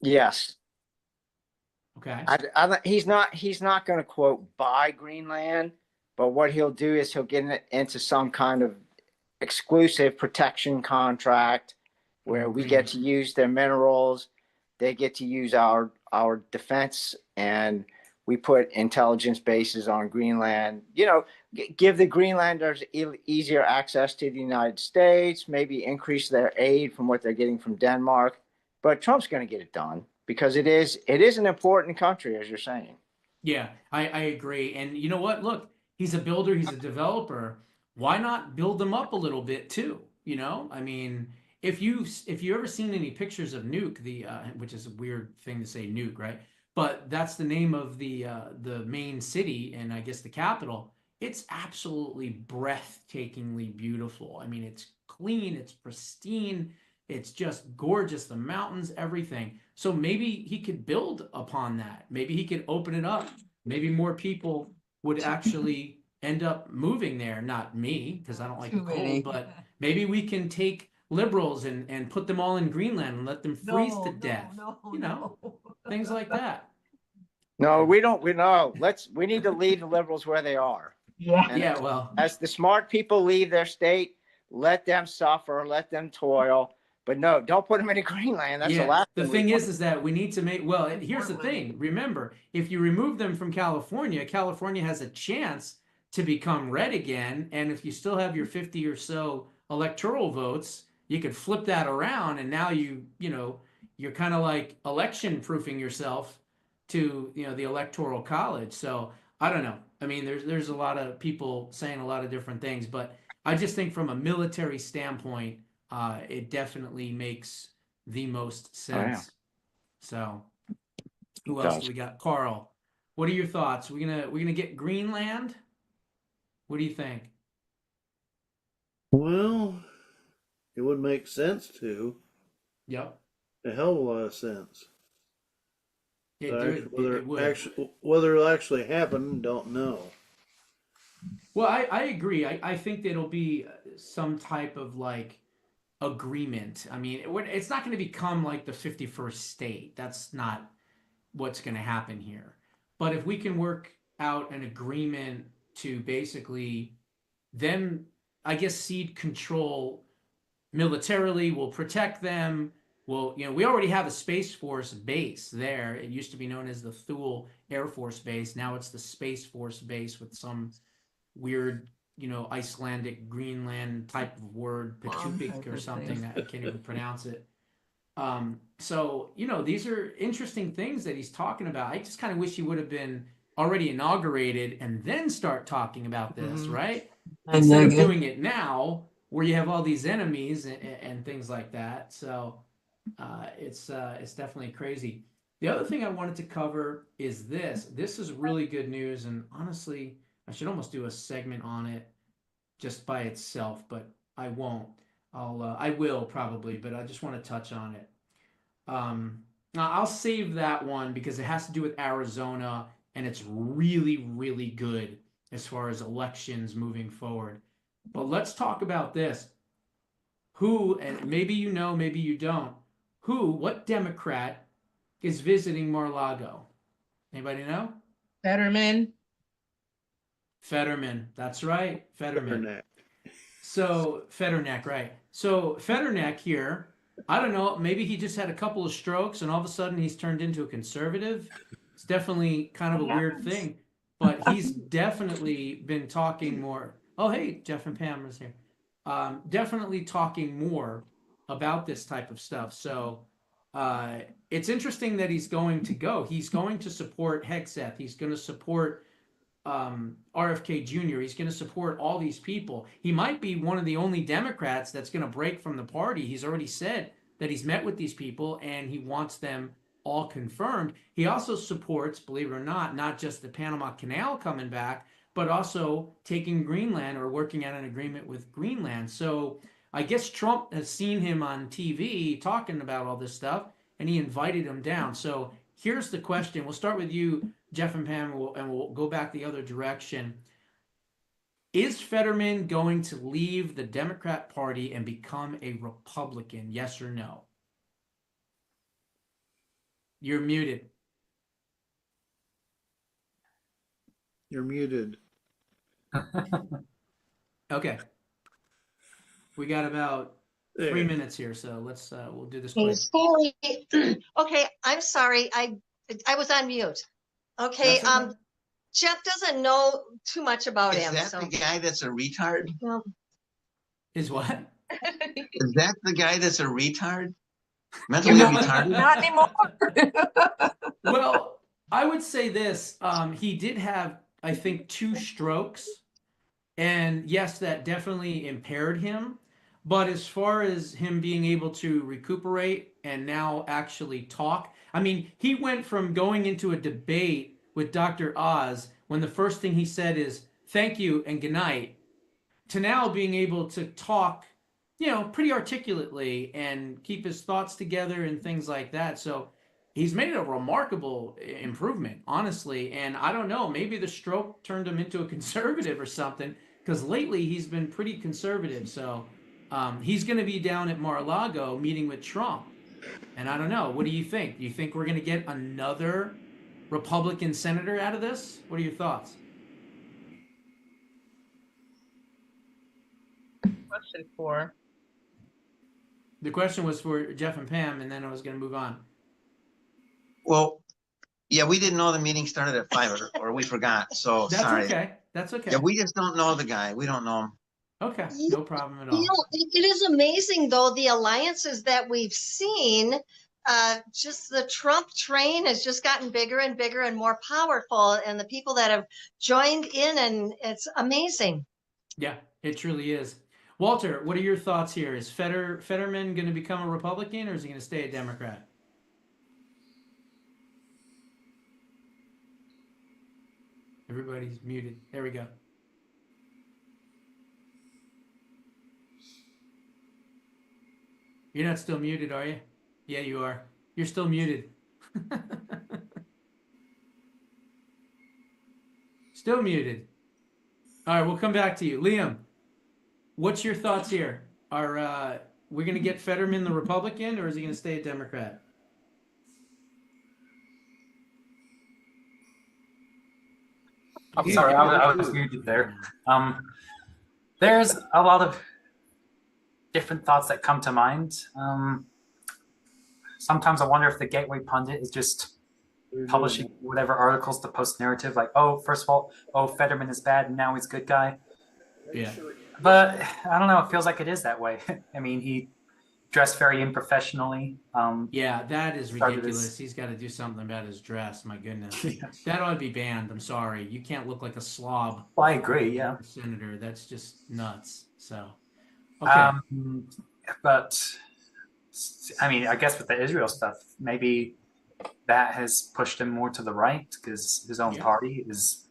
Yes. Okay. He's not going to quote buy Greenland, but what he'll do is he'll get into some kind of exclusive protection contract where we get to use their minerals, they get to use our defense, and we put intelligence bases on Greenland. You know, give the Greenlanders easier access to the United States, maybe increase their aid from what they're getting from Denmark. But Trump's going to get it done because it is an important country, as you're saying. Yeah, I agree. And you know what? Look, he's a builder, he's a developer. Why not build them up a little bit too? You know, I mean, if you ever seen any pictures of Nuke, which is a weird thing to say, Nuke, right? But that's the name of the main city, and I guess the capital. It's absolutely breathtakingly beautiful. I mean, it's clean, it's pristine, it's just gorgeous. The mountains, everything. So maybe he could build upon that. Maybe he could open it up. Maybe more people would actually end up moving there. Not me, because I don't like the cold, but maybe we can take liberals and put them all in Greenland and let them freeze to death. You know, things like that. No, we don't. We know. We need to leave the liberals where they are. Yeah. And Yeah. Well, as the smart people leave their state, let them suffer, let them toil. But no, don't put them in Greenland. That's the last the thing thing is that we need to make, well, here's the thing. Remember, if you remove them from California, California has a chance to become red again. And if you still have your 50 or so electoral votes, you could flip that around. And now you're kind of like election proofing yourself to, the electoral college. So I don't know. I mean, there's a lot of people saying a lot of different things, but I just think from a military standpoint, it definitely makes the most sense. yeah. So who else do we got? Carl, what are your thoughts? We're gonna get Greenland? What do you think? Well, it would make sense to. Yep. A hell of a lot of sense. It would. Whether it'll actually happen, don't know. Well, I agree. I think that it'll be some type of like agreement. I mean, it's not going to become like the 51st state. That's not what's going to happen here. But if we can work out an agreement to basically them, I guess, cede control militarily, we'll protect them. Well, we already have a Space Force base there. It used to be known as the Thule Air Force Base. Now it's the Space Force Base with some weird, Icelandic, Greenland type of word, Pachupik or something. I can't even pronounce it. So, these are interesting things that he's talking about. I just kind of wish he would have been already inaugurated and then start talking about this, right? Instead of doing it now, where you have all these enemies and things like that. So it's definitely crazy. The other thing I wanted to cover is this. This is really good news, and honestly, I should almost do a segment on it just by itself, but I won't. I will probably, but I just want to touch on it. Now I'll save that one because it has to do with Arizona, and it's really, really good as far as elections moving forward. But let's talk about this. Who, and maybe you know, maybe you don't, what Democrat is visiting Mar A Largo? Anybody know? Fetterman. Fetterman. That's right. Fetterman. Fetterneck. So, Fetterneck, right. So, Fetterneck here, I don't know, maybe he just had a couple of strokes and all of a sudden he's turned into a conservative. It's definitely kind of a weird thing, but he's definitely been talking more. Oh, hey, Jeff and Pam is here. Definitely talking more about this type of stuff. So it's interesting that he's going to go. He's going to support Hegseth. He's going to support RFK Jr. He's going to support all these people. He might be one of the only Democrats that's going to break from the party. He's already said that he's met with these people and he wants them all confirmed. He also supports, believe it or not just the Panama Canal coming back, but also taking Greenland or working out an agreement with Greenland. So I guess Trump has seen him on TV talking about all this stuff, and he invited him down. So here's the question. We'll start with you, Jeff and Pam, and we'll go back the other direction. Is Fetterman going to leave the Democrat Party and become a Republican? Yes or no? You're muted. You're muted. Okay. We got about 3 minutes here, so let's we'll do this quick. Sorry. Okay, I'm sorry. I was on mute. Okay, That's okay. Jeff doesn't know too much about Is him. that So the guy that's a retard? no. Is what? Is that the guy that's a retard? Mentally retarded? Not anymore. Well, I would say this. He did have, I think, 2 strokes. And yes, that definitely impaired him. But as far as him being able to recuperate and now actually talk, I mean, he went from going into a debate with Dr. Oz when the first thing he said is, thank you and good night, to now being able to talk, pretty articulately and keep his thoughts together and things like that. So he's made a remarkable improvement, honestly. And I don't know, maybe the stroke turned him into a conservative or something, because lately he's been pretty conservative. So he's going to be down at Mar A Largo meeting with Trump. And I don't know, what do you think? Do you think we're going to get another Republican senator out of this? What are your thoughts? Question 4. The question was for Jeff and Pam, and then I was going to move on. Well, yeah, we didn't know the meeting started at 5 or we forgot. So That's sorry. okay. That's okay. Yeah, we just don't know the guy. We don't know him. Okay, no problem at all. It is amazing though, the alliances that we've seen. Just the Trump train has just gotten bigger and bigger and more powerful, and the people that have joined in, and it's amazing. Yeah, it truly is. Walter, what are your thoughts here? Is Fetterman going to become a Republican, or is he going to stay a Democrat? Everybody's muted. There we go. You're not still muted, are you? Yeah, you are. You're still muted. Still muted. All right, we'll come back to you. Liam, what's your thoughts here? Are we going to get Fetterman the Republican, or is he going to stay a Democrat? I'm sorry, I was muted there. There's a lot of different thoughts that come to mind. Sometimes I wonder if the Gateway Pundit is just publishing whatever articles to post narrative, like, oh, first of all, oh, Fetterman is bad and now he's good guy. Yeah. But I don't know, it feels like it is that way. I mean, he dressed very unprofessionally. Yeah, that is ridiculous. He's got to do something about his dress. My goodness. That ought to be banned. I'm sorry. You can't look like a slob. Well, I agree, yeah. Senator. That's just nuts. So, okay. But, I mean, I guess with the Israel stuff, maybe that has pushed him more to the right because his own party is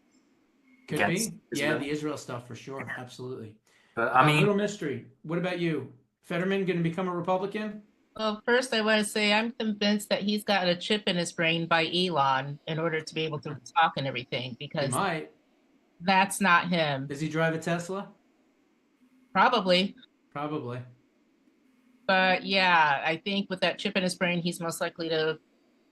Could against be. Israel. Yeah, the Israel stuff for sure. Absolutely. But I mean, little mystery. What about you? Fetterman going to become a Republican? Well, first I want to say I'm convinced that he's got a chip in his brain by Elon in order to be able to talk and everything, He because might. that's not him. Does he drive a Tesla? Probably. Probably. But yeah, I think with that chip in his brain, he's most likely to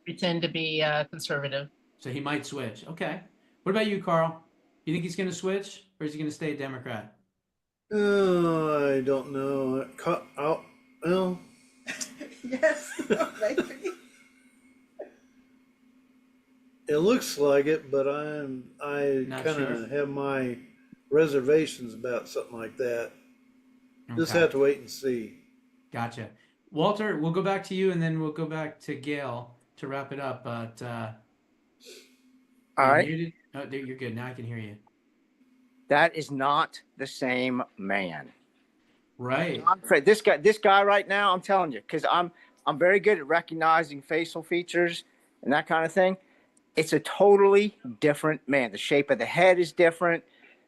pretend to be conservative. So he might switch. Okay. What about you, Carl? You think he's going to switch, or is he going to stay a Democrat? I don't know. Well, Yes, maybe. it looks like it, but I Not kind of sure. have my reservations about something like that. Just Okay. have to wait and see. Gotcha. Walter, we'll go back to you, and then we'll go back to Gail to wrap it up. But All you're right. muted? Oh, there, you're good. Now I can hear you. That is not the same man. Right. I'm afraid this guy right now, I'm telling you, because I'm very good at recognizing facial features and that kind of thing. It's a totally different man. The shape of the head is different.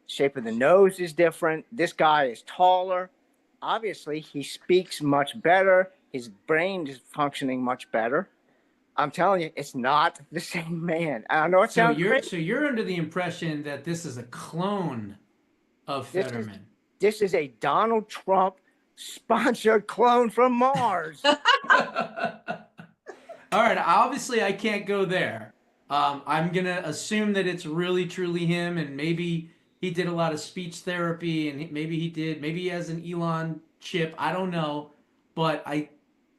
The shape of the nose is different. This guy is taller. Obviously, he speaks much better. His brain is functioning much better. I'm telling you, it's not the same man. I know it So sounds crazy. so you're under the impression that this is a clone of This is- Fetterman. This is a Donald Trump sponsored clone from Mars. All right. Obviously, I can't go there. I'm gonna assume that it's really truly him, and maybe he did a lot of speech therapy, and maybe he has an Elon chip. I don't know, but I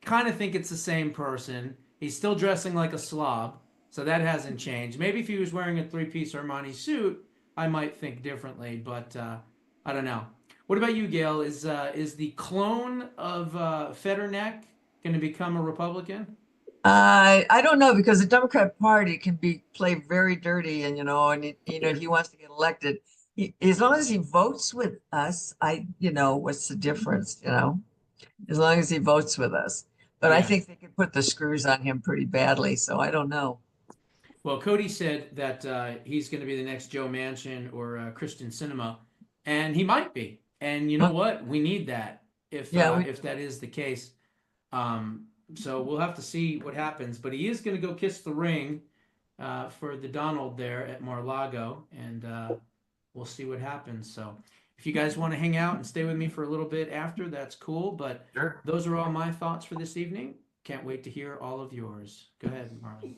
kind of think it's the same person. He's still dressing like a slob, so that hasn't changed. Maybe if he was wearing a three-piece Armani suit, I might think differently, but I don't know. What about you, Gail? Is the clone of Fetterneck going to become a Republican? I don't know, because the Democrat Party can be played very dirty, and he wants to get elected. As long as he votes with us, what's the difference? As long as he votes with us. But I Yeah. think they could put the screws on him pretty badly, so I don't know. Well, Cody said that he's going to be the next Joe Manchin or Christian Cinema, and he might be. And you know what? We need that if that is the case. So we'll have to see what happens. But he is going to go kiss the ring for the Donald there at Mar A Largo, and we'll see what happens. So if you guys want to hang out and stay with me for a little bit after, that's cool. But sure. Those are all my thoughts for this evening. Can't wait to hear all of yours. Go ahead, Marley.